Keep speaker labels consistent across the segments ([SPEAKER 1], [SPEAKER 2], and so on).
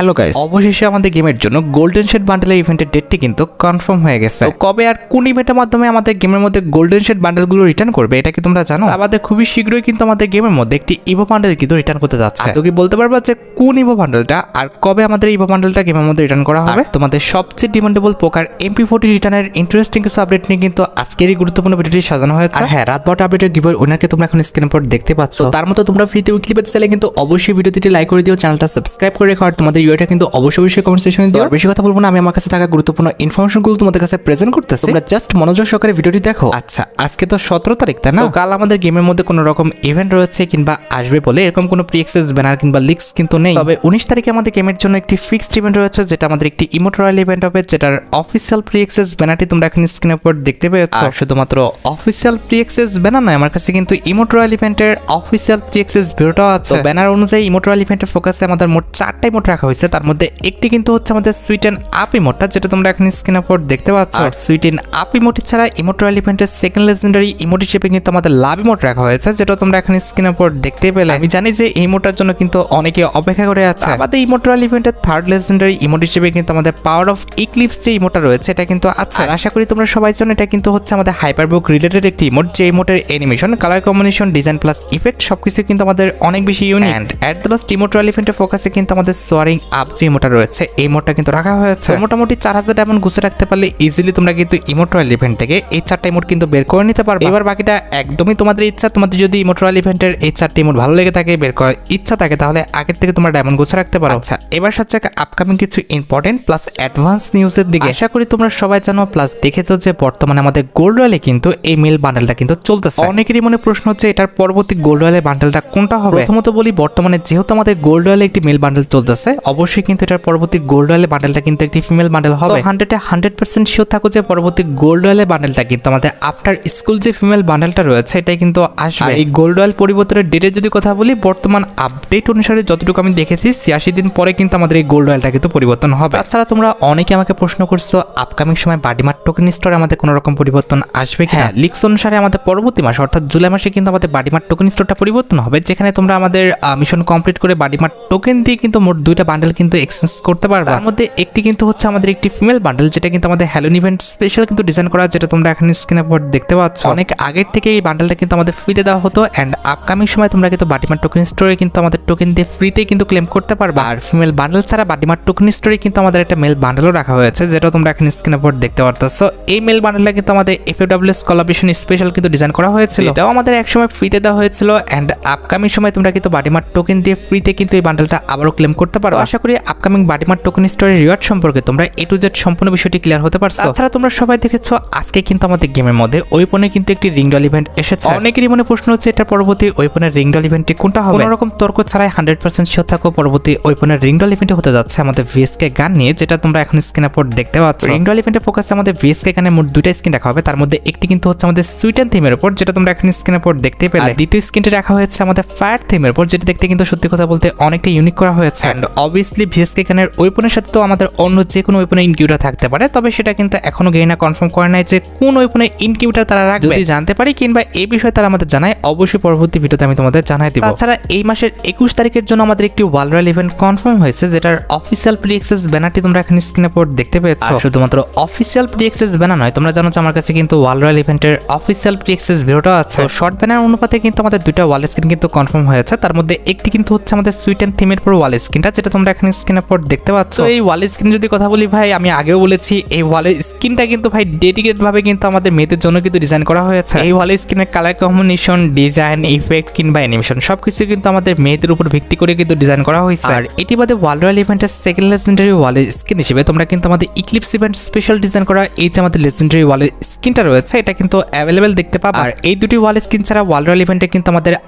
[SPEAKER 1] Hello guys, অবশেষে আমাদের গেমের জন্য গোল্ডেন শেড বান্ডেলের ইভেন্টের ডেটটি কিন্তু কনফার্ম হয়ে গেছে। তো কবে আর কোন ইভেন্টের মাধ্যমে আমাদের গেমের মধ্যে গোল্ডেন শেড বান্ডেলগুলো রিটার্ন করবে এটা কি তোমরা জানো? আমাদের খুবই শীঘ্রই কিন্তু আমাদের গেমের মধ্যে একটি ইভো বান্ডেল কিন্তু রিটার্ন করতে যাচ্ছে। তো কি বলতে পারবা যে কোন ইভো বান্ডেলটা আর কবে আমাদের ইভো বান্ডেলটা গেমের মধ্যে রিটার্ন করা হবে? তোমাদের সবচেয়ে ডিমান্ডেবল পোকার MP40 রিটার্নের ইন্টারেস্টিং কিছু আপডেট নিয়ে কিন্তু আজকের এই গুরুত্বপূর্ণ ভিডিওটি সাজানো হয়েছে। হ্যাঁ, রাত 12টা আপডেটের গিভওয়ে উইনারকে তোমরা এখন স্ক্রিনের পর দেখতে পাচ্ছ। তার মতো তোমরা ফ্রিতে উইকলি পেতে চাইলে কিন্তু অবশ্যই ভিডিওটি লাইক করে দিও, চ্যানেলটা সাবস্ক্রাইব করে রেখো, আর তোমাদের ইউআইটা কিন্তু অবশ্যই কমেন্ট সেকশনে দিও। বেশি কথা বলবো না, আমি আমার কাছে থাকা গুরুত্বপূর্ণ ইনফরমেশনগুলো তোমাদের কাছে প্রেজেন্ট করতেছি, তোমরা জাস্ট মনোযোগ সহকারে ভিডিওটি দেখো। আচ্ছা, আজকে তো 17 তারিখ, তাই না? কাল আমাদের গেমের মধ্যে কোনো রকম ইভেন্ট রয়েছে কিংবা আসবে বলে এরকম কোনো প্রি অ্যাক্সেস ব্যানার কিংবা লিক্স কিন্তু নেই। তবে 19 তারিখে আমাদের গেমের জন্য একটি ফিক্সড ইভেন্ট রয়েছে, যেটা আমাদের একটি ইমোট রয়্যাল ইভেন্ট হবে, যেটার অফিসিয়াল প্রি অ্যাক্সেস ব্যানারটি তোমরা এখন স্ক্রিনের উপর দেখতে পেয়েছো। আর শুধুমাত্র অফিসিয়াল প্রি অ্যাক্সেস ব্যানার নয়, আমার কাছে কিন্তু ইমোট রয়্যাল ইভেন্টের অফিসিয়াল প্রি অ্যাক্সেস ভিডিওটাও আছে। ব্যানার অনুযায়ী ইমোট রয়্যাল ইভেন্টের ফোকাসে আমাদের মোট 4টা ইমোট রাখা হয়েছে, তার মধ্যে একটি কিন্তু হচ্ছে আমাদের সুইট এন্ড আপ ইমোটটা, যেটা তোমরা এখন স্ক্রিনের উপর দেখতে পাচ্ছ। আর সুইট এন্ড আপ ইমোট ছাড়া ইমোট রয়্যাল ইভেন্টের সেকেন্ড লেজেন্ডারি ইমোট হিসেবে কিন্তু আমাদের লাভ ইমোট রাখা হয়েছে, যেটা তোমরা এখন স্ক্রিনের উপর দেখতে পেলে। আমি জানি যে এই ইমোটটার জন্য কিন্তু অনেকে অপেক্ষা করে আছে। আমাদের ইমোট রয়্যাল ইভেন্টের থার্ড লেজেন্ডারি ইমোট হিসেবে কিন্তু আমাদের পাওয়ার অফ ইক্লিপস যে ইমোটটা রয়েছে এটা কিন্তু আছে। আশা করি তোমরা সবাই জানো এটা কিন্তু হচ্ছে আমাদের হাইপারবুক রিলেটেড একটি ইমোট, যে ইমোটের animation, colour combination, design plus effect সবকিছু কিন্তু আমাদের অনেক বেশি unique. And at the last emote royal ইভেন্টের ফোকাসে কিন্তু আমাদের সোয়ারিং আপ যে ইমোটটা রয়েছে এই ইমোটটা কিন্তু রাখা হয়েছে। মোটামুটি 4000 ডায়মন্ড গুছে রাখতে পারলে ইজিলি তোমরা কিন্তু ইমোট রয়্যাল ইভেন্ট থেকে এই 4টা ইমোট কিন্তু বের করে নিতে পারবে। এবার বাকিটা একদমই তোমাদের ইচ্ছা। তোমাদের যদি ইমোট রয়্যাল ইভেন্টের এই 4টা ইমোট ভালো লেগে থাকে, বের করার ইচ্ছা থাকে, তাহলে আগের থেকে তোমরা ডায়মন্ড গুছে রাখতে পারো। আচ্ছা, এবার সাথে আপকামিং কিছু ইম্পর্টেন্ট প্লাস অ্যাডভান্স নিউজের দিকে। আশা করি তোমরা সবাই জানো প্লাস দেখেছো যে বর্তমানে আমাদের গোল্ড রয়্যালে কিন্তু এই মেল বান্ডেলটা কিন্তু চলতেছে। অনেকেরই মনে প্রশ্ন হচ্ছে এটার পরবর্তী গোল্ড রয়্যালের বান্ডেলটা কোনটা হবে। প্রথমত বলি, বর্তমানে যেহেতু আমাদের গোল্ড রয়্যালে একটি মেল বান্ডেল চলতেছে, অবশ্যই কিন্তু এটার পরবর্তী গোল্ড রয়্যালের বান্ডেলটা কিন্তু একটি ফিমেল বান্ডেল হবে। 100% শিওর থাকো যে পরবর্তী গোল্ড রয়্যালের বান্ডেলটা কিন্তু আমাদের আফটার স্কুল যে ফিমেল বান্ডেলটা রয়েছে এটাই কিন্তু আসবে। এই গোল্ড রয়্যাল পরিবর্তনের ডেটের যদি কথা বলি, বর্তমান আপডেট অনুসারে যতটুকু আমি দেখেছি 86 দিন পরে কিন্তু আমাদের এই গোল্ড রয়্যালটা কিন্তু পরিবর্তন হবে। তাছাড়া তোমরা অনেকে আমাকে প্রশ্ন করছো আপকামিং সময় বাডিমার্ট টোকেন স্টোরে আমাদের কোনো রকম পরিবর্তন আসবে কিনা। লিক্স অনুসারে আমাদের পরবর্তী মাসে অর্থাৎ জুলাই মাসে কিন্তু আমাদের বাডিমার্ট টোকেন স্টোরটা পরিবর্তন হবে, যেখানে তোমরা আমাদের মিশন কমপ্লিট করে বাডিমার্ট টোকেন দিয়ে কিন্তু মোট 2টা বান্ডেল কিন্তু এক্সচেঞ্জ করতে পারবে। তার মধ্যে একটি কিন্তু হচ্ছে আমাদের একটি ফিমেল বান্ডেল, যেটা কিন্তু আমাদের হ্যালোন ইভেন্ট স্পেশাল কিন্তু ডিজাইন করা, যেটা তোমরা এখন স্ক্রিনে পর দেখতে পাচ্ছ। অনেক আগের থেকে এই বান্ডেলটা কিন্তু আমাদের ফ্রিতে দেওয়া হতো, এন্ড আপকামিং সময় তোমরা কিন্তু বাডিমার্ট টোকেন স্টোরে কিন্তু আমাদের টোকেন দিয়ে ফ্রিতে কিন্তু ক্লেম করতে পারবে। আর ফিমেল বান্ডেল ছাড়া বাডিমার্ট টোকেন স্টোরে কিন্তু আমাদের একটা মেল বান্ডেলও রাখা হয়েছে, যেটা তোমরা এখন স্ক্রিনে পর দেখতে পারতেছো। এই মেল বান্ডেলটা কিন্তু আমাদের FFWS কোলাবরেশন স্পেশাল কিন্তু ডিজাইন করা হয়েছিল, এটাও আমাদের একসময় ফ্রিতে দেওয়া হয়েছিল, এন্ড আপকামিং সময় তোমরা কিন্তু বাডিমার্ট টোকেন দিয়ে ফ্রিতে কিন্তু এই বান্ডেলটা আবারও ক্লেম করতে পারো। আশা করি আপকামিং বাডিমার্ট টোকেন স্টোরের রিওয়ার্ড সম্পর্কে তোমরা A to Z সম্পূর্ণ বিষয়টি ক্লিয়ার হতে পারছো। তাছাড়া তোমরা সবাই দেখেছো আজকে কিন্তু আমাদের গেমের মধ্যে ওয়েপনে কিন্তু একটি রিং ডল ইভেন্ট এসেছে। অনেকেরই মনে প্রশ্ন হচ্ছে এটা পরবর্তী ওয়েপনের রিং ডল ইভেন্টটি কোনটা হবে। কোনো রকম তর্ক ছাড়াই 100% শিওর থাকো পরবর্তী ওয়েপনের রিং ডল ইভেন্টে হতে যাচ্ছে আমাদের VSK গান নিয়ে, যেটা তোমরা এখন স্ক্রিনে পর দেখতে পাচ্ছ। রিং ডল ইভেন্টের ফোকাসে আমাদের VSK গানে মোট 2টা স্কিন রাখা হবে, তার মধ্যে একটি কিন্তু হচ্ছে আমাদের সুইট এন্ড থিমের উপর, যেটা তোমরা এখন স্ক্রিনে পর দেখতে পেলে। দ্বিতীয় স্কিনটি রাখা হয়েছে আমাদের ফায়ার থিমের উপর, যেটা দেখতে কিন্তু সত্যি কথা বলতে অনেকটা ইউনিক করা হয়েছে। এন্ড অবভিয়াসলি VSK গানের ওয়েপনের সাথে তো আমাদের অন্য যে কোনো ওয়েপনের ইনকিউটার থাকতে পারে, তবে সেটা কিন্তু এখনো গেইনা কনফার্ম করে নাই যে কোন ওয়েপনের ইনকিউটার তারা রাখবে। যদি জানতে পারি কিংবা এই বিষয়ে তারা আমাদের জানায়, অবশ্যই পরবর্তী ভিডিওতে আমি তোমাদের জানাই দিব। তাছাড়া এই মাসের 21 তারিখের জন্য আমাদের একটি ওয়ার্ল্ড রয়্যাল ইভেন্ট কনফার্ম হয়েছে, যেটার অফিসিয়াল প্রি অ্যাক্সেস ব্যানারটি তোমরা এখন স্ক্রিনে পর দেখতে পেয়েছো। শুধুমাত্র অফিসিয়াল প্রি অ্যাক্সেস ব্যানার নয়, তোমরা জানো যে আমার কাছে কিন্তু ওয়ার্ল্ড রয়্যাল ইভেন্টের অফিসিয়াল প্রি অ্যাক্সেস ভিডিওটাও আছে। শর্ট ব্যানার অনুপাতে কিন্তু আমাদের 2টা ওয়াল স্ক্রিন কিন্তু কনফার্ম হয়েছে, তার মধ্যে একটি কিন্তু হচ্ছে আমাদের সুইট এন্ড থিমের পর ওয়াল স্ক্রিনটা, যেটা তোমরা এখন স্ক্রিনে পর দেখতে পাচ্ছ। এই ওয়াল স্ক্রিন যদি কথা বলি ভাই, আমি আগেও বলেছি এই ওয়ালের স্ক্রিনটা কিন্তু ভাই ডেডিকেটেড ভাবে কিন্তু আমাদের মেয়েদের জন্য কিন্তু ডিজাইন করা হয়েছে। এই ওয়াল স্ক্রিনের কালার কম্বিনেশন, ডিজাইন, ইফেক্ট কিংবা অ্যানিমেশন সবকিছু কিন্তু আমাদের মেয়েদের উপর ভিত্তি করে কিন্তু ডিজাইন করা হয়েছে। আর এটি বাদে ওয়ার্ল্ড রয়্যাল ইভেন্টের সেকেন্ড লেজেন্ডারি ওয়ালের স্কিন হিসেবে তোমরা কিন্তু আমাদের ইক্লিপস ইভেন্ট স্পেশাল ডিজাইন করা এই যে আমাদের লেজেন্ডারি ওয়ালের স্কিনটা রয়েছে এটা কিন্তু অ্যাভেলেবেল দেখতে পাবে। আর এই দুটি ওয়াল স্কিন ছাড়া ওয়ার্ল্ড রয়্যাল ইভেন্টে কিন্তু আমাদের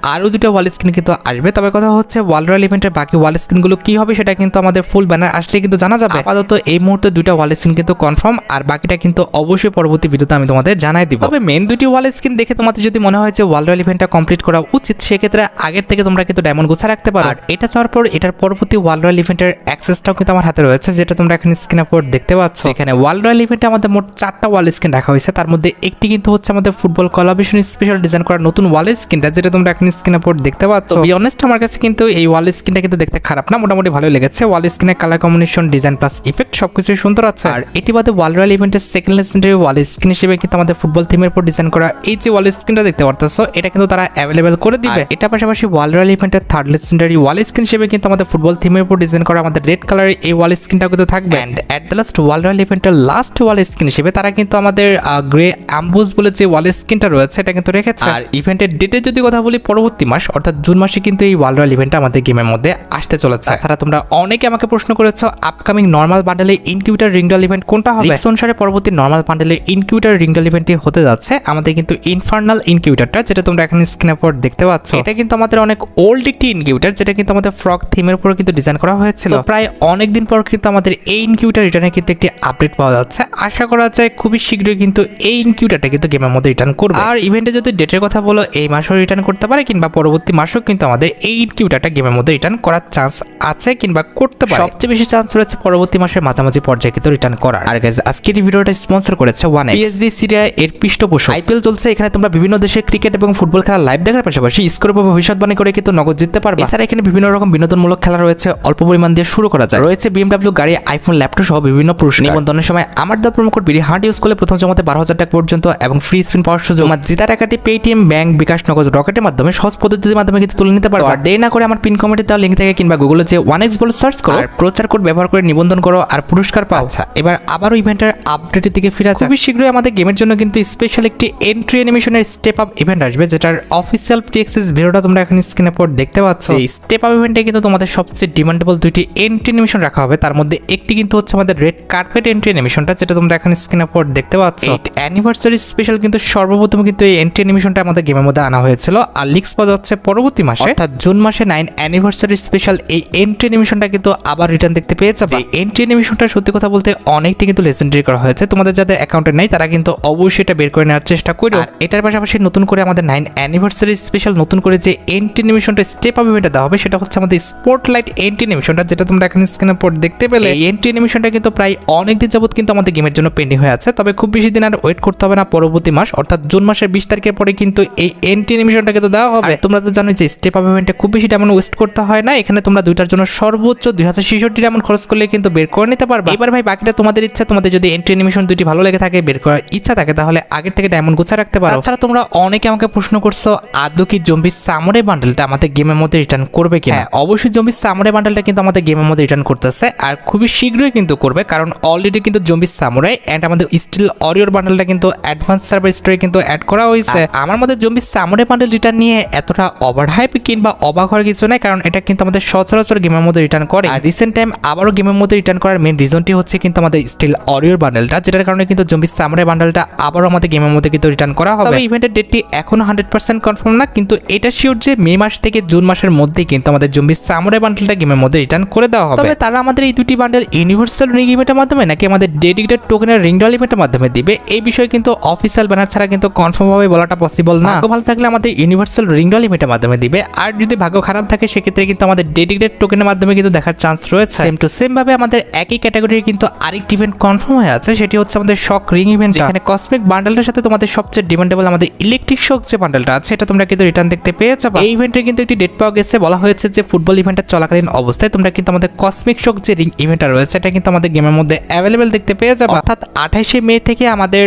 [SPEAKER 1] আরো 2টা ওয়াল স্কিন কিন্তু আসবে। তবে কথা হচ্ছে ওয়ার্ল্ড রয়্যাল ইভেন্টের বাকি ওয়াল স্কিনগুলো কি হবে সেটা কিন্তু আমাদের ফুল ব্যানার আসলে কিন্তু জানা যাবে। আপাতত এই মুহূর্তে 2টা ওয়াল স্কিন কিন্তু কনফার্ম, আর বাকিটা কিন্তু অবশ্যই পরবর্তী ভিডিওতে আমি তোমাদের জানাই দিব। তবে মেন 2টি ওয়াল স্কিন দেখে তোমাদের যদি মনে হয় যে ওয়ার্ল্ড রয়্যাল ইভেন্টটা কমপ্লিট করা উচিত, সেক্ষেত্রে আগের থেকে তোমরা কিন্তু ডায়মন্ড গুছা রাখতে পারো। আর এটা চাওয়ার পর এটার পরবর্তী ওয়ার্ল্ড রয়্যাল ইভেন্টের অ্যাক্সেসটাও কিন্তু আমার হাতে রয়েছে, যেটা তোমরা এখন স্ক্রিনে পর দেখতে পাচ্ছ। এখানে ওয়ার্ল্ড রয়্যাল ইভেন্টে আমাদের মোট 4টা ওয়াল স্কিন রাখা হয়েছে, তার মধ্যে একটি কিন্তু হচ্ছে আমাদের ফুটবল কোলাবরেশন স্পেশাল ডিজাইন করা নতুন ওয়াল স্কিনটা, যেটা তোমরা এখন স্ক্রিনে পর দেখতে পাচ্ছ। বি অনেস্ট আমার কাছে কিন্তু এই ওয়াল স্কিনটা কিন্তু দেখতে খারাপ না, মোটামুটি ভালোই লেগেছে। লেগেছে। ওয়াল স্ক্রিনের colour combination, design plus effect সবকিছুই সুন্দর আছে। আর এটি বাদে ওয়াল রয়্যাল ইভেন্টের সেকেন্ড লেজেন্ডারি ওয়াল স্ক্রিন হিসেবে কিন্তু আমাদের ফুটবল থিমের উপর ডিজাইন করা এই যে ওয়াল স্ক্রিনটা দেখতে পারতেছো, এটা কিন্তু তারা অ্যাভেলেবেল করে দিবে। এটা পাশাপাশি ওয়াল রয়্যাল ইভেন্টের থার্ড লেজেন্ডারি ওয়াল স্ক্রিন হিসেবে কিন্তু আমাদের ফুটবল থিমের উপর ডিজাইন করা আমাদের রেড কালারের এই ওয়াল স্ক্রিনটাও কিন্তু থাকবে। And at the last wall royal ইভেন্টের লাস্ট ওয়াল স্ক্রিন হিসেবে তারা কিন্তু আমাদের গ্রে অ্যাম্বুস বলে যে ওয়াল স্ক্রিনটা রয়েছে এটা কিন্তু রেখেছে। আর ইভেন্টের ডেটের যদি কথা বলি, পরবর্তী মাস অর্থাৎ জুন মাসে কিন্তু এই ওয়াল রয়্যাল ইভেন্টটা আমাদের গেমের মধ্যে আসতে চলেছে। তাছাড়া তোমরা অনেকে আমাকে প্রশ্ন করেছো আপকামিং নর্মাল বান্ডেলে ইনকিউবেটর রিংডল ইভেন্ট কোনটা হবে। লিস্ট অনুসারে পরবর্তী নর্মাল বান্ডেলে ইনকিউবেটর রিংডল ইভেন্টটি হতে যাচ্ছে আমাদের কিন্তু ইনফার্নাল ইনকিউবেটরটা, যেটা তোমরা এখানে স্ক্রিনের উপর দেখতে পাচ্ছ। এটা কিন্তু আমাদের অনেক ওল্ড একটি ইনকিউবেটর, যেটা কিন্তু আমাদের ফ্রগ থিমের উপর কিন্তু ডিজাইন করা হয়েছিল। প্রায় অনেক দিন পর কিন্তু আমাদের এই ইনকিউবেটর রিটার্নে কিন্তু একটি আপডেট পাওয়া যাচ্ছে। আশা করা যায় খুবই শীঘ্রই কিন্তু এই ইনকিউবেটরটা কিন্তু গেমের মধ্যে রিটার্ন করবে। আর ইভেন্টে যদি ডেটের কথা বলো, এই মাসেও রিটার্ন করতে পারে কিংবা পরবর্তী মাসেও কিন্তু আমাদের এই ইনকিউবেটরটা গেমের মধ্যে রিটার্ন করার চান্স আছে কিংবা করতে পারে। সবচেয়ে বেশি চান্স রয়েছে পরবর্তী মাসের মাঝামাঝি পর্যায়ে কিন্তু রিটার্ন করার। আর গাইস, আজকের এই ভিডিওটা স্পন্সর করেছে ওয়ানএক্স। পিএসজি সিরিয়া এর পৃষ্ঠপোষক। আইপিএল চলছে, এখানে তোমরা বিভিন্ন দেশের ক্রিকেট এবং ফুটবল খেলা লাইভ দেখার পাশাপাশি স্কোর বা ভবিষ্যৎবাণী করে কিন্তু নগদ জিততে পারবে। এছাড়া এখানে বিভিন্ন রকম বিনোদনমূলক খেলা রয়েছে, অল্প পরিমাণ দিয়ে শুরু করা যায়। রয়েছে BMW গাড়ি, আইফোন, ল্যাপটপ সহ বিভিন্ন পুরস্কার। নিবন্ধনের সময় আমার দেওয়া প্রোমো কোড BD100 ইউজ করলে প্রথম জমাতে 12,000 টাকা পর্যন্ত এবং ফ্রি স্পিন পাওয়ার সুযোগ। আমার জেতা টাকাটি পেটিএম, ব্যাংক, বিকাশ, নগদ, রকেটের মাধ্যমে সহজ পদ্ধতির মাধ্যমে কিন্তু তুলে নিতে পারো। আর দেরি না করে আমার পিন কমেন্টে দেওয়া লিঙ্ক থেকে কিংবা গুগলে যে ওয়ানএক্স বলে সার্চ করো আর প্রচার কোড ব্যবহার করে নিবন্ধন করো আর পুরস্কার পাও। আচ্ছা, এবার আবারও ইভেন্টের আপডেটের দিকে ফিরে আসা। খুবই শীঘ্রই আমাদের গেমের জন্য কিন্তু স্পেশাল একটি এন্ট্রি অ্যানিমেশনের স্টেপ আপ ইভেন্ট আসবে, যেটার অফিসিয়াল প্রি-অ্যাক্সেস ভিডিওটা তোমরা এখানে স্ক্রিনের উপর দেখতে পাচ্ছ। এই স্টেপ আপ ইভেন্টে কিন্তু তোমাদের সবচেয়ে ডিমান্ডেবল দুইটি এন্ট্রি অ্যানিমেশন রাখা হবে। তার মধ্যে একটি কিন্তু হচ্ছে আমাদের রেড কার্পেট এন্ট্রি অ্যানিমেশনটা, যেটা তোমরা এখানে স্ক্রিনের উপর দেখতে পাচ্ছ। অ্যানিভার্সারি স্পেশাল কিন্তু সর্বপ্রথম কিন্তু এই এন্ট্রি অ্যানিমেশনটা আমাদের গেমের মধ্যে আনা হয়েছিল। আর লিক্স পাওয়া যাচ্ছে পরবর্তী মাসে অর্থাৎ জুন মাসে 9 অ্যানিভার্সারি স্পেশাল এই এন্ট্রি অ্যানিমেশনটা কিন্তু আবার রিটার্ন দেখতে পেয়ে যাবে। এই এন্ট্রি অ্যানিমেশনটা সত্যি কথা বলতে অনেকটা কিন্তু লেজেন্ডারি করা হয়েছে। তোমাদের যাদের অ্যাকাউন্টে নাই তারা কিন্তু অবশ্যই এটা বের করে নেওয়ার চেষ্টা করো। আর এটার পাশাপাশি নতুন করে আমাদের 9 অ্যানিভার্সারি স্পেশাল নতুন করে যে এন্ট্রি অ্যানিমেশনটা স্টেপ আপ ইভেন্টে দেওয়া হবে সেটা হচ্ছে আমাদের স্পটলাইট এন্ট্রি অ্যানিমেশনটা, যেটা তোমরা এখানে স্ক্রিনের উপর দেখতে পেলে। এই এন্ট্রি অ্যানিমেশনটা কিন্তু প্রায় অনেক দিন যাবত কিন্তু আমাদের গেমের জন্য পেন্ডিং হয়ে আছে, তবে খুব বেশি দিন আর ওয়েট করতে হবে না। পরবর্তী মাস অর্থাৎ জুন মাসের 20 তারিখের পরে কিন্তু এই এন্ট্রি অ্যানিমেশনটা কিন্তু দেওয়া হবে। তোমরা তো জানো যে স্টেপ আপ ইভেন্টে খুব বেশি ডায়মন্ড ওয়েস্ট করতে হয় না। এখানে তোমরা দুইটার জন্য সর্বোচ্চ 2066 ডায়মন্ড খরচ করলে কিন্তু বের করে নিতে পারবে। এবার ভাই বাকিটা তোমাদের ইচ্ছা। তোমাদের যদি এন্ট্রি অ্যানিমেশন দুটি ভালো লেগে থাকে, বের করার ইচ্ছা থাকে, তাহলে আগের থেকে ডায়মন্ড গুছা রাখতে পারো। তাছাড়া তোমরা অনেকে আমাকে প্রশ্ন করছো আদৌ কি জম্বি সামুরাই বান্ডেলটা আমাদের গেমের মধ্যে রিটার্ন করবে কিনা। হ্যাঁ, অবশ্যই জম্বি সামুরাই বান্ডেলটা কিন্তু আমাদের গেমের মধ্যে রিটার্ন করতেছে আর খুবই শীঘ্রই কিন্তু করবে, কারণ অলরেডি কিন্তু জম্বি সামুরাই এন্ড আমাদের স্টিল অরিওর বান্ডেলটা কিন্তু অ্যাডভান্স সার্ভার স্টোরে কিন্তু অ্যাড করা হয়েছে। আমার মধ্যে জম্বি সামুরাই বান্ডেল রিটার্ন নিয়ে এতটা ওভার হাইপ কিংবা অবাক হওয়ার কিছু নাই, কারণ এটা কিন্তু আমাদের সচরাচর গেমের মধ্যে রিটার্ন করে। আর রিসেন্ট টাইম আবারও গেমের মধ্যে রিটার্ন করার মেইন রিজনটি হচ্ছে কিন্তু আমাদের স্টিল অরিওর বান্ডেলটা, যেটার কারণে কিন্তু জম্বি সামুরাই বান্ডেলটা আবারও আমাদের গেমের মধ্যে কিন্তু রিটার্ন করা হবে। তবে ইভেন্টের ডেটটি এখনো 100% কনফার্ম না, কিন্তু এটা শিওর যে মে মাস থেকে জুন মাসের মধ্যেই কিন্তু আমাদের জম্বি সামুরাই বান্ডেলটা গেমের মধ্যে রিটার্ন করে দেওয়া হবে। তবে তারা আমাদের এই দুটি বান্ডেল ইউনিভার্সাল রিং ইভেন্টের মাধ্যমে নাকি আমাদের ডেডিকেটেড টোকেনের রিংডল ইভেন্টের মাধ্যমে দিবে, এই বিষয়ে কিন্তু অফিসিয়াল ব্যানার ছাড়া কিন্তু কনফার্ম ভাবে বলাটা পসিবল না। ভাগ্য ভালো থাকলে আমাদের ইউনিভার্সাল রিংডল ইভেন্টের মাধ্যমে দিবে, আর যদি ভাগ্য খারাপ থাকে সেক্ষেত্রে কিন্তু আমাদের ডেডিকেটেড টোকেনের মাধ্যমে কিন্তু দেখার চান্স রয়েছে। সেম টু সেম ভাবে আমাদের একই ক্যাটাগরির কিন্তু আরেকটি ইভেন্ট কনফার্ম হয়ে আছে, সেটি হচ্ছে আমাদের শক রিং ইভেন্ট, যেখানে কসমিক বান্ডেলটার সাথে তোমাদের সবচেয়ে ডিমান্ডেবল আমাদের ইলেকট্রিক শক যে বান্ডেলটা আছে এটা তোমরা কিন্তু রিটার্ন দেখতে পেয়ে যাবে। এই ইভেন্টে কিন্তু একটি ডেট পাওয়া গেছে, বলা হয়েছে যে ফুটবল ইভেন্টটা চলাকালীন অবস্থায় তোমরা কিন্তু আমাদের কসমিক শক যে রিং ইভেন্টটা রয়েছে এটা কিন্তু আমাদের গেমের মধ্যে অ্যাভেলেবেল দেখতে পেয়ে যাবে। অর্থাৎ 28শে মে থেকে আমাদের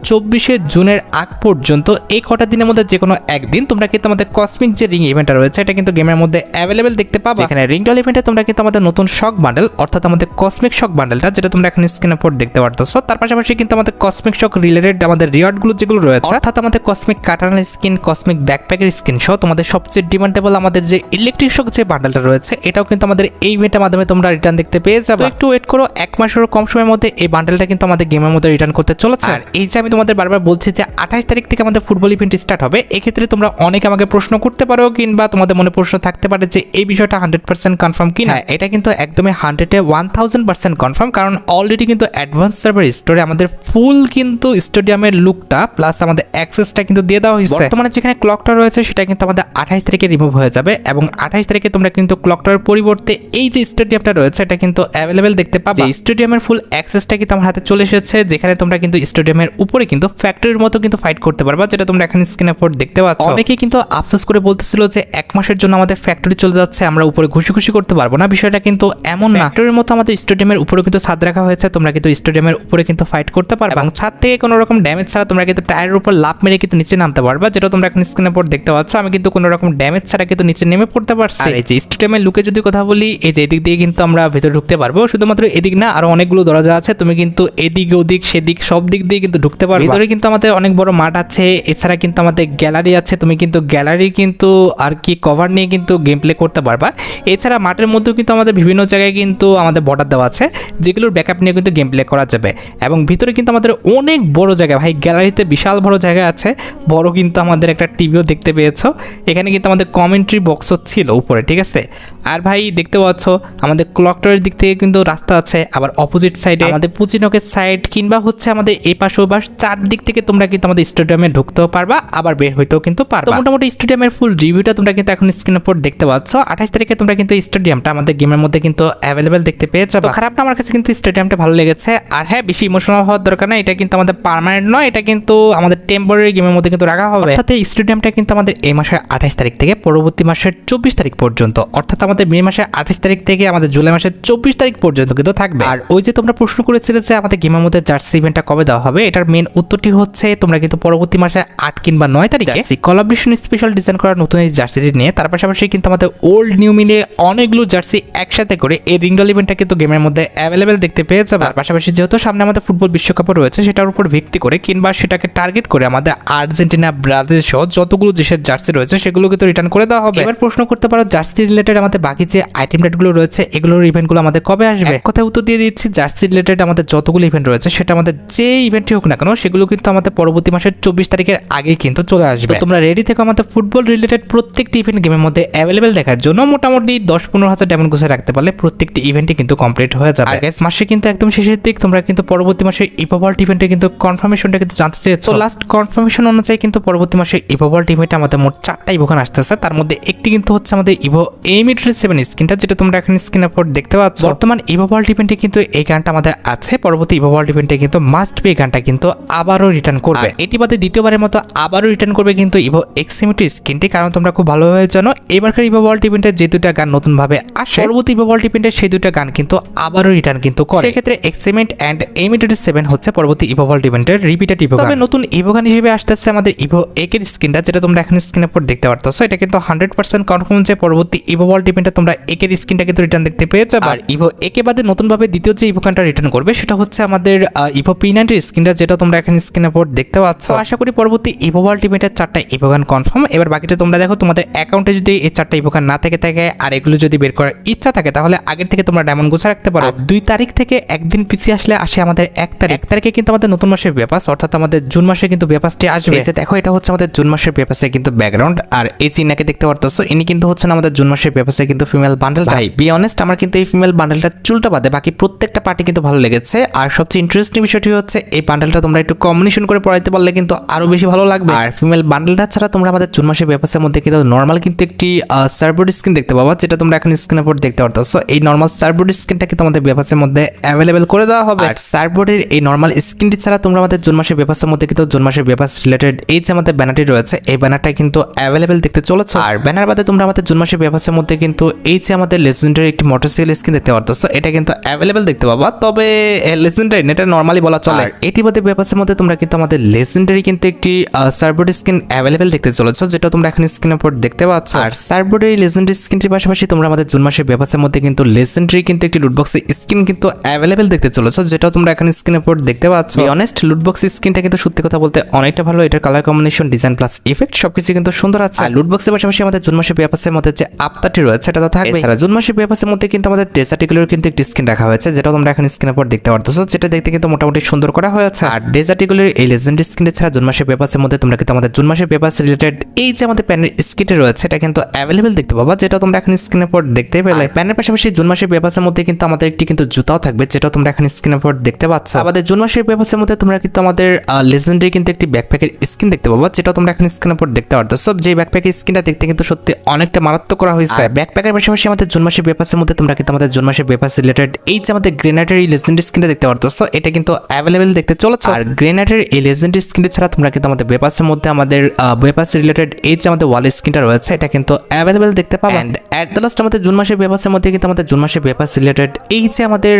[SPEAKER 1] 24শে জুনের আগ পর্যন্ত এই কটা দিনের মধ্যে যে কোনো একদিন তোমরা কিন্তু আমাদের কসমিক যে রিং ইভেন্টটা রয়েছে এটা কিন্তু গেমের মধ্যে অ্যাভেলেবেল দেখতে পাবে। এখানে রিংডল ইভেন্টে তোমরা কিন্তু আমাদের নতুন শক বান্ডেল অর্থাৎ আমাদের কসমিক শক বান্ডেলটা, যেটা তোমরা এখানে স্ক্রিনের উপর দেখতে পারতেছো, তার পাশাপাশি কিন্তু আমাদের কসমিক শক রিলেটেড আমাদের রিওয়ার্ডগুলো যেগুলো রয়েছে অর্থাৎ আমাদের কসমিক কাটানার স্কিন, কসমিক ব্যাকপ্যাকের স্কিন সহ তোমাদের সবচেয়ে ডিমান্ডেবল আমাদের যে ইলেকট্রিক শক যে বান্ডেলটা রয়েছে এটাও কিন্তু আমাদের এই ইভেন্টের মাধ্যমে তোমরা রিটার্ন দেখতে পেয়ে যাবে। একটু ওয়েট করো, এক মাসেরও কম সময়ের মধ্যে এই বান্ডেলটা কিন্তু আমাদের গেমের মধ্যে রিটার্ন করতে চলেছে। আর এই যে আমি তোমাদের বারবার বলছি যে 28 তারিখ থেকে আমাদের ফুটবল ইভেন্ট স্টার্ট হবে, এক্ষেত্রে তোমরা অনেকে আমাকে প্রশ্ন করতে পারো কিংবা তোমাদের মনে প্রশ্ন থাকতে পারে যে এই বিষয়টা 100% কনফার্ম কিনা। এটা কিন্তু একদমই 100-এ 1000% কনফার্ম, কারণ অলরেডি কিন্তু অ্যাডভান্স সার্ভার স্টোরে আমাদের ফুল কিন্তু স্টেডিয়ামের লুকটা প্লাস আমাদের অ্যাক্সেসটা কিন্তু দিয়ে দেওয়া হয়েছে। বর্তমানে যেখানে ক্লকটা রয়েছে সেটা কিন্তু আমাদের 28 তারিখে রিমুভ হয়ে যাবে এবং 28 তারিখে তোমরা কিন্তু ক্লকটার পরিবর্তে এই যে স্টেডিয়ামটা রয়েছে এটা কিন্তু অ্যাভেলেবেল দেখতে পাবে। স্টেডিয়ামের ফুল অ্যাক্সেসটা কিন্তু আমার হাতে চলে এসেছে, যেখানে তোমরা কিন্তু স্টেডিয়ামের উপরে কিন্তু ফ্যাক্টরির মতো কিন্তু ফাইট করতে পারবা, যেটা তোমরা এখানে স্ক্রিনে উপর দেখতে পাচ্ছ। অনেকে কিন্তু আফসোস করে বলতেছিল যে এক মাসের জন্য আমাদের ফ্যাক্টরি চলে যাচ্ছে, আমরা উপরে ঘুষি ঘুষি করতে পারবো পারবো না, বিষয়টা কিন্তু এমন না। ফ্যাক্টরির মতো আমাদের স্টেডিয়ামের উপরে কিন্তু ছাদ রাখা হয়েছে, তোমরা কিন্তু স্টেডিয়ামের উপরে কিন্তু ফাইট করতে পারবে এবং ছাদ থেকে কোনো রকম ড্যামেজ ছাড়া তোমরা কিন্তু টায়ারের উপর লাফ মেরে কিন্তু নিচে নামতে পারবা, যেটা তোমরা এখন স্ক্রিনের উপর দেখতে পাচ্ছ। আমি কিন্তু কোনো রকম ড্যামেজ ছাড়া কিন্তু নিচে নেমে পড়তে পারছি। আর এই যে স্টেডিয়ামের লুকে যদি কথা বলি, এই যে এদিক দিয়ে কিন্তু আমরা ভেতরে ঢুকতে পারবো, শুধুমাত্র এদিক না আরো অনেকগুলো দরজা আছে, তুমি কিন্তু এদিক ওদিক সেদিক সব দিক দিয়ে কিন্তু ঢুকতে পারবে। ভিতরে কিন্তু আমাদের অনেক বড় মাঠ আছে, এছাড়া কিন্তু আমাদের গ্যালারি আছে, তুমি কিন্তু গ্যালারি কিন্তু আর কি কভার নিয়ে কিন্তু গেম প্লে করতে পারবা। এছাড়া মাঠের মধ্যেও কিন্তু আমাদের বিভিন্ন জায়গায় কিন্তু আমাদের বর্ডার দেওয়া আছে, যেগুলোর ব্যাকআপ নিয়ে কিন্তু গেম প্লে করা যাবে। এবং ভিতরে কিন্তু আমাদের অনেক বড় জায়গা ভাই, গ্যালারিতে বিশাল বড় জায়গা আছে, বড় কিন্তু আমাদের একটা টিভিও দেখতে পেয়েছো। এখানে কিন্তু আমাদের কমেন্ট্রি বক্সও ছিল উপরে, ঠিক আছে। আর ভাই দেখতে পাচ্ছ আমাদের ক্লক টাওয়ারের দিক থেকে কিন্তু রাস্তা আছে, আবার অপোজিট সাইডে আমাদের পুচিনকের সাইড কিংবা হচ্ছে আমাদের এই পাশে ওপাশ চারদিক থেকে তোমরা কিন্তু আমাদের স্টেডিয়ামে ঢুকতেও পারবা, আবার বের হইতেও কিন্তু পারবা। মোটামুটি স্টেডিয়ামের ফুল রিভিউটা তোমরা কিন্তু এখন স্ক্রিনের উপর দেখতে পাচ্ছ। 28 তারিখে তোমরা কিন্তু স্টেডিয়ামটা আমাদের গেমের মধ্যে কিন্তু অ্যাভেলেবেল দেখতে পেয়ে যাবে। খারাপ না, আমার কাছে কিন্তু স্টেডিয়ামটা ভালো লেগেছে। আর হ্যাঁ, বেশি ইমোশনাল হওয়ার দরকার না, এটা কিন্তু আমাদের পার্মানেন্ট নয়, এটা কিন্তু আমাদের টেম্পোরারি গেমের মধ্যে কিন্তু রাখা হবে। অর্থাৎ এই স্টেডিয়ামটা কিন্তু আমাদের এই মাসের 28 তারিখ থেকে পরবর্তী মাসের 24 তারিখ পর্যন্ত, অর্থাৎ আমাদের মে মাসের 28 তারিখ থেকে আমাদের জুলাই মাসের 24 তারিখ পর্যন্ত কিন্তু থাকবে। আর ওই যে তোমরা প্রশ্ন করেছিলে যে আমাদের গেমের মধ্যে জার্সি ইভেন্টটা কবে দেওয়া হবে, এটার মেন উত্তরটি হচ্ছে তোমরা কিন্তু পরবর্তী মাসের 8 কিংবা 9 তারিখে কোলাবরেশন স্পেশাল ডিজাইন করা নতুন এই জার্সিটি নিয়ে, তার পাশাপাশি কিন্তু আমাদের ওল্ড নিউ মিলিয়ে অনেকগুলো জার্সি একসাথে করে এই রিংডল ইভেন্টটা কিন্তু গেমের মধ্যে অ্যাভেলেবেল দেখতে পেয়ে যাবে। আর পাশাপাশি যেহেতু সামনে আমাদের ফুটবল বিশ্বকাপও রয়েছে, সেটার উপর ভিত্তি করে কিংবা সেটাকে টার্গেট করে আমাদের আর্জেন্টিনা, ব্রাজিল সহ যতগুলো দেশের জার্সি রয়েছে সেগুলো কিন্তু রিটার্ন করে দেওয়া হবে। এবার প্রশ্ন করতে পারো জার্সি রিলেটেড আমাদের বাকি যে আইটেম রেটগুলো রয়েছে এগুলোর ইভেন্টগুলো আমাদের কবে আসবে। কথায় উত্তর দিয়ে দিচ্ছি, জার্সি রিলেটেড আমাদের যতগুলো ইভেন্ট রয়েছে সেটা আমাদের যে ইভেন্টই হোক না কেন সেগুলো কিন্তু আমাদের পরবর্তী মাসের 24 তারিখের আগেই কিন্তু চলে আসবে। তোমরা রেডি থেকো আমাদের ফুটবল রিলেটেড প্রত্যেকটি ইভেন্ট গেমের মধ্যে অ্যাভেলেবেল দেখার জন্য। মোটামুটি 10-15 হাজার ডায়মন্ড গুছিয়ে রাখতে পারলে প্রত্যেকটি ইভেন্টই কিন্তু কমপ্লিট হয়ে যাবে। আর গাইস, মাসে কিন্তু একদম শেষের দিক, তোমরা কিন্তু পরবর্তী মাসে ইভোভল্ট ইভেন্টে কিন্তু কনফার্মেশনটা কিন্তু জানতে চেয়েছো। লাস্ট কনফার্মেশন অনুযায়ী কিন্তু পরবর্তী মাসে ইভোভল্ট ইভেন্টে আমাদের মোট 4টা ইভোগান আসতেছে, তার মধ্যে একটি কিন্তু হচ্ছে আমাদের ইভো এমিট্রি 7 স্কিনটা, যেটা তোমরা এখন স্ক্রিনের উপর দেখতে পাচ্ছ। বর্তমান ইভোভল্ট ইভেন্টে কিন্তু এই গানটা আমাদের আছে, পরবর্তী ইভোভল্ট ইভেন্টে কিন্তু মাস্ট বি গানটা কিন্তু আবারও রিটার্ন করবে। এটি বাদে দ্বিতীয়বারের মতো আবারও রিটার্ন করবে কিন্তু ইভো এক্সিমিটি স্কিনটি, কারণ তোমরা খুব ভালোভাবে জানো এবারকার ইভোভল্ট ইভেন্টে যে দুটা গান নতুন ভাবে আসে, পরবর্তী ইভোভল্ট ইভেন্টে সেই দুটা গান কিন্তু আবারও রিটার্ন কিন্তু করে। সেক্ষেত্রে এক্সিমেন্ট অ্যান্ড এমিটেড 7 হচ্ছে পরবর্তী ইভোভল্ট ইভেন্টের রিপিটেড ইভো গান। তবে নতুন ইভো গান হিসেবে আসতেছে আমাদের ইভো একের স্কিনটা, যেটা তোমরা এখন স্ক্রিনের উপর দেখতে পারতেছো। এটা কিন্তু 100% কনফার্ম যে পরবর্তী ইভোভল্ট ইভেন্টে তোমরা একের স্কিনটা কিন্তু রিটার্ন দেখতে পেয়ে যাবে। আর ইভো একে বাদে নতুনভাবে দ্বিতীয় যে ইভো গানটা রিটার্ন করবে সেটা হচ্ছে আমাদের ইভো P90 স্কিনটা, যেটা তোমরা এখন স্ক্রিনের উপর দেখতে পাচ্ছ। আশা করি পরবর্তী ইভোভল্ট ইভেন্টের 4টা ইভো গান কনফার্ম। এবার বাকিটা তোমরা দেখো, তোমাদের অ্যাকাউন্টে যদি এই 4টা ইভো গান না থাকে আর এগুলো যদি বের করার ইচ্ছা থাকে তাহলে আগের থেকে তোমরা ডায়মন্ড গুছা রাখতে পারো। 2 তারিখ থেকে একদিন পিছিয়ে আসলে আসে আমাদের 1 তারিখে কিন্তু আমাদের নতুন মাসের বেপাস, অর্থাৎ আমাদের জুন মাসে কিন্তু বেপাসটি আসবে। এই যে দেখো, এটা হচ্ছে আমাদের জুন মাসের বেপাসে কিন্তু ব্যাকগ্রাউন্ড। আর এই চিনাকে দেখতে পারতেছো, ইনি কিন্তু হচ্ছেন আমাদের জুন মাসের বেপাসে কিন্তু ফিমেল বান্ডেল। ভাই বি অনেস্ট, আমার কিন্তু এই ফিমেল বান্ডেলটা চুলটা বাদে বাকি প্রত্যেকটা পার্টি কিন্তু ভালো লেগেছে। আর সবচেয়ে ইন্টারেস্টিং বিষয়টি হচ্ছে এই বান্ডেলটা তোমরা একটু কম্বিনেশন করে পড়াইতে পারলে কিন্তু আরো বেশি ভালো লাগবে। আর ফিমেল বান্ডেলটা ছাড়া তোমরা আমাদের জুন মাসের বেপাসের মধ্যে কিন্তু নর্মাল কিন্তু একটি সার্ভবোর্ড স্কিন দেখতে পাবা, যেটা তোমরা এখন স্ক্রিনের উপর দেখতে পারতেছো। এই নর্মাল সার্ভবোর্ড স্কিনটা কিন্তু আমাদের বেপাসের মধ্যে অ্যাভেলেবেল করে দেওয়া হবে। আর সার্ভবোর্ডের এই নর্মাল স্কিনটি ছাড়া তোমরা আমাদের জুন মাসের বেপাসের মধ্যে কিন্তু জুন মাসের বেপাস রিলেটেড এই যে আমাদের ব্যানারটি রয়েছে এই ব্যানারটা কিন্তু অ্যাভেলেবেল দেখতে চলেছে। আর ব্যানার বাদে তোমরা আমাদের জুন মাসের বেপাসের মধ্যে কিন্তু এই যে আমাদের লেজেন্ডারি একটি মোটরসাইকেল স্কিন দেখতে পারতেছো, এটা কিন্তু অ্যাভেলেবেল দেখতে পাবা। তবে লেজেন্ডারি এটা নর্মালি বলা চলে। এটি বাদে বেপাসের মধ্যে তোমরা কিন্তু আমাদের লেজেন্ডারি কিন্তু একটি সার্ভবোর্ড স্কিন অ্যাভেলেবেল দেখতে চলেছো, যেটা তোমরা এখন স্ক্রিনের উপর দেখতে পাচ্ছ। আর সার্ভবোর্ডের লেজেন্ডারি স্কিনটির পাশাপাশি তোমরা আমাদের জুন মাসের বেপাসের মধ্যে কিন্তু লেজেন্ডারি কিন্তু একটি লুটবক্স স্কিন কিন্তু অ্যাভেলেবেল দেখতে চলেছো, যেটা তোমরা এখন স্ক্রিনের উপর দেখতে পাচ্ছ। অনেস্ট লুটবক্স স্কিনটা কিন্তু সত্যি কথা বলতে অনেকটা ভালো। এটার colour combination, design plus effect সবকিছু কিন্তু সুন্দর আছে। আর লুটবক্সের পাশাপাশি আমাদের জুন মাসের বেপাসের মধ্যে যে আপডেটটি রয়েছে এটা তো থাকবে। এছাড়া জুন মাসের বেপাসের মধ্যে কিন্তু আমাদের ডেজার্টিগুলোর কিন্তু একটি স্কিন রাখা হয়েছে, যেটা তোমরা এখন স্ক্রিনের উপর দেখতে পারতেছো, যেটা দেখতে কিন্তু মোটামুটি সুন্দর করা হয়েছে। আর ডেজার্টিগুলোর এই লেজেন্ডারি স্কিনটি ছাড়া জুন মাসের বেপাসের মধ্যে তোমরা কিন্তু আমাদের জুন মাসের বেপাস রিলেটেড এই যে আমাদের প্যানের স্কিনটি রয়েছে এটা কিন্তু অ্যাভেলেবেল দেখতে পাবা, যেটা তোমরা এখন স্ক্রিনের উপর দেখতেই পেলে। প্যানের পাশাপাশি জুন মাসের বেপাসের মধ্যে কিন্তু আমাদের একটি কিন্তু জুতাও থাকবে, যেটা তোমরা এখন স্ক্রিনের উপর দেখতে পাচ্ছ। আমাদের জুন মাসের বেপাসের মধ্যে তোমরা কিন্তু আমাদের লেজেন্ডারি কিন্তু একটি ব্যাকপ্যাকের স্কিন দেখতে পাবা, যেটা তোমরা এখন স্ক্রিনের উপর দেখতে পারতেছো। যে ব্যাকপ্যাকের স্কিনটা দেখতে কিন্তু সত্যি অনেকটা মারাত্মক করা হয়েছে। ব্যাকপ্যাকের পাশাপাশি আমাদের জুন মাসের বেপাসের মধ্যে তোমরা কিন্তু আমাদের জুন মাসের বেপাস রিলেটেড এই যে আমাদের গ্রেনেডের এই লেজেন্ডারি স্কিনটা দেখতে পারতেছো, এটা কিন্তু অ্যাভেলেবেল দেখতে চলেছে। আর গ্রেনেডের এই লেজেন্ডারি স্কিনটি ছাড়া তোমরা কিন্তু আমাদের বেপাসের মধ্যে আমাদের বেপাস রিলেটেড এই যে আমাদের ওয়াল স্কিনটা রয়েছে এটা কিন্তু অ্যাভেলেবেল দেখতে পাবে। এন্ড এট দ্য লাস্ট আমাদের জুন মাসের পেপারসের মধ্যে কিন্তু আমাদের জুন মাসের পেপার রিলেটেড এই যে আমাদের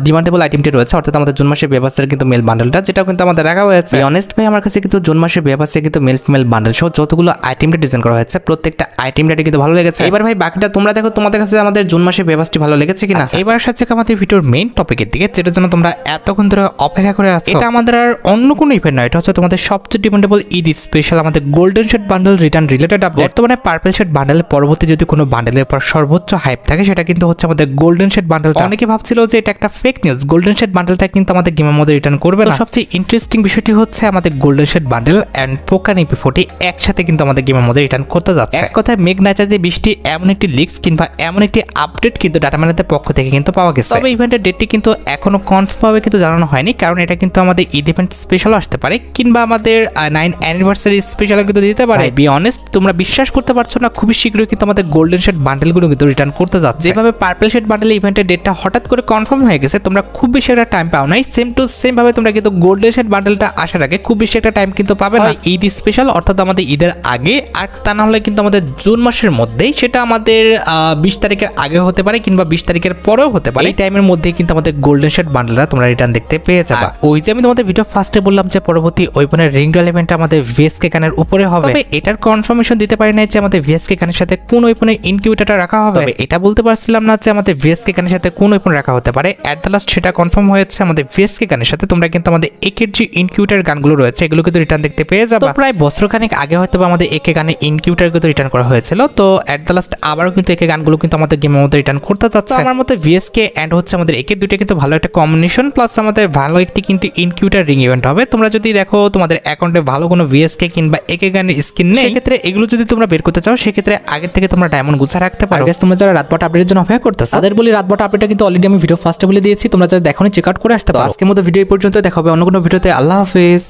[SPEAKER 1] ডিমান্ডেবল আইটেমটি রয়েছে, অর্থাৎ আমাদের জুন মাসের পেপারসের কিন্তু মেল বান্ডেলটা, যেটাও কিন্তু আমাদের রাখা হয়েছে। অনেস্ট ভাই আমার কাছে কিন্তু জুন মাসের পেপারসে কিন্তু মেল ফিমেল বান্ডেল সহ যতগুলো আইটেমটা ডিজাইন করা হয়েছে প্রত্যেকটা আইটেমটা কিন্তু ভালো লেগেছে। এবার ভাই বাকিটা তোমরা দেখো তোমাদের কাছে আমাদের জুন মাসের পেপারসটি ভালো লেগেছে কিনা। এবার সাথে আমাদের ভিডিওর মেইন টপিকের দিকে, যেটার জন্য তোমরা এতক্ষণ ধরে অপেক্ষা করে আছো। এটা আমাদের আর অন্য কোনো ইভেন্ট নয়, এটা হচ্ছে তোমাদের সবচেয়ে ডিমান্ডেবল ঈদ স্পেশাল আমাদের golden shade bundle return related update. বর্তমানে পার্পল শেড বান্ডেলের পরবর্তী যদি কোনো বান্ডেলের পর সর্বোচ্চ হাইপ থাকে সেটা কিন্তু হচ্ছে আমাদের গোল্ডেন শেড বান্ডেল। অনেকে ভাবছিল যে এটা একটা ফেক নিউজ, গোল্ডেন শেড বান্ডেলটা কিন্তু আমাদের গেমের মধ্যে রিটার্ন করবে না। সবচেয়ে ইন্টারেস্টিং বিষয়টি হচ্ছে আমাদের গোল্ডেন শেড বান্ডেল এন্ড পোকান EP40 একসাথে কিন্তু আমাদের গেমের মধ্যে রিটার্ন করতে যাচ্ছে। এক কথায় মেঘ না চাইতে বৃষ্টি, এমন একটি লিক্স কিংবা এমন একটি আপডেট কিন্তু ডাটা ম্যানেজের পক্ষ থেকে কিন্তু পাওয়া গেছে। তবে ইভেন্টের ডেটটি কিন্তু এখনো কনফার্ম ভাবে কিন্তু জানানো হয়নি, কারণ এটা কিন্তু আমাদের ঈদ ইভেন্ট স্পেশাল আসতে পারে কিংবা আমাদের 9 অ্যানিভার্সারি স্পেশাল কিন্তু দিতে পারে। বি অনেস্ট তোমরা বিশ্বাস করতে পারছো না, খুবই শীঘ্রই কিন্তু আমাদের গোল্ডেন শেড বান্ডেলগুলো কিন্তু রিটার্ন করতে যাচ্ছে। যেভাবে পার্পল শেড বান্ডেল ইভেন্টের ডেটটা হঠাৎ করে কনফার্ম হয়ে গেছে, তোমরা খুব বেশি একটা টাইম পাও নাই। সেম টু সেম ভাবে তোমরা কিন্তু গোল্ডেন শেড বান্ডেলটা আসার আগে খুব বেশি একটা টাইম কিন্তু পাবে না। ঈদ স্পেশাল অর্থাৎ আমাদের ঈদের আগে, আর তা না হলে কিন্তু আমাদের জুন মাসের মধ্যেই, সেটা আমাদের 20 তারিখের আগে হতে পারে কিংবা 20 তারিখের পরেও হতে পারে। এই টাইমের মধ্যেই কিন্তু আমাদের গোল্ডেন শেড বান্ডেলটা তোমরা রিটার্ন দেখতে পেয়ে যাবে। ওই যে আমি তোমাদের ভিডিও ফার্স্টে বললাম যে পরবর্তী ওয়েপনের রিং ডুয়াল ইভেন্টটা আমাদের ভিএসকে গানের উপরে হবে, তবে এটার কনফার্মেশন দিতে পারি না যে আমাদের ভিএসকে গানের সাথে কোন ওয়েপনের ইনকিউবেটরটা রাখা হবে। তবে এটা বলতে পারছিলাম না যে আমাদের ভিএসকে গানের সাথে কোন ওয়েপন রাখা হতে পারে। এট দ্য লাস্ট সেটা কনফার্ম হয়েছে, আমাদের ভিএসকে গানের সাথে তোমরা কিন্তু আমাদের একের যে ইনকিউবেটর গানগুলো রয়েছে এগুলো কিন্তু রিটার্ন দেখতে পেয়ে যাবে। প্রায় বছরখানেক আগে হয়তো আমাদের একে গানের ইনকিউবেটর কিন্তু রিটার্ন করা হয়েছিল, তো এট দ্য লাস্ট আবারও কিন্তু একে গানগুলো কিন্তু আমাদের গেমের মধ্যে রিটার্ন করতে যাচ্ছে। আমার মতে ভিএসকে এন্ড হচ্ছে আমাদের একে দুইটা কিন্তু ভালো একটা কম্বিনেশন, প্লাস আমাদের ভালো একটি কিন্তু ইনকিউবেটর রিং ইভেন্ট হবে। তোমরা যদি দেখো তোমাদের অ্যাকাউন্টে ভালো কোনো ভিএসকে কিংবা একে গানের স্কিন নেই, সেক্ষেত্রে এগুলো যদি তোমরা বের করতে চাও সেক্ষেত্রে আগে থেকে তোমরা ডায়মন্ড গুছা রাখতে পারো। তোমরা যারা রাতবাট আপডেটের জন্য অপেক্ষা করতেছো তাদের বলি রাতবাট আপডেটটা কিন্তু অলরেডি আমি ভিডিও ফার্স্টে বলে দিয়েছি, তোমরা যারা দেখোনি চেক আউট করে আসতে পারো। আজকের মতো ভিডিও এই পর্যন্ত, দেখা হবে অন্য কোনো ভিডিওতে। আল্লাহ হাফেজ।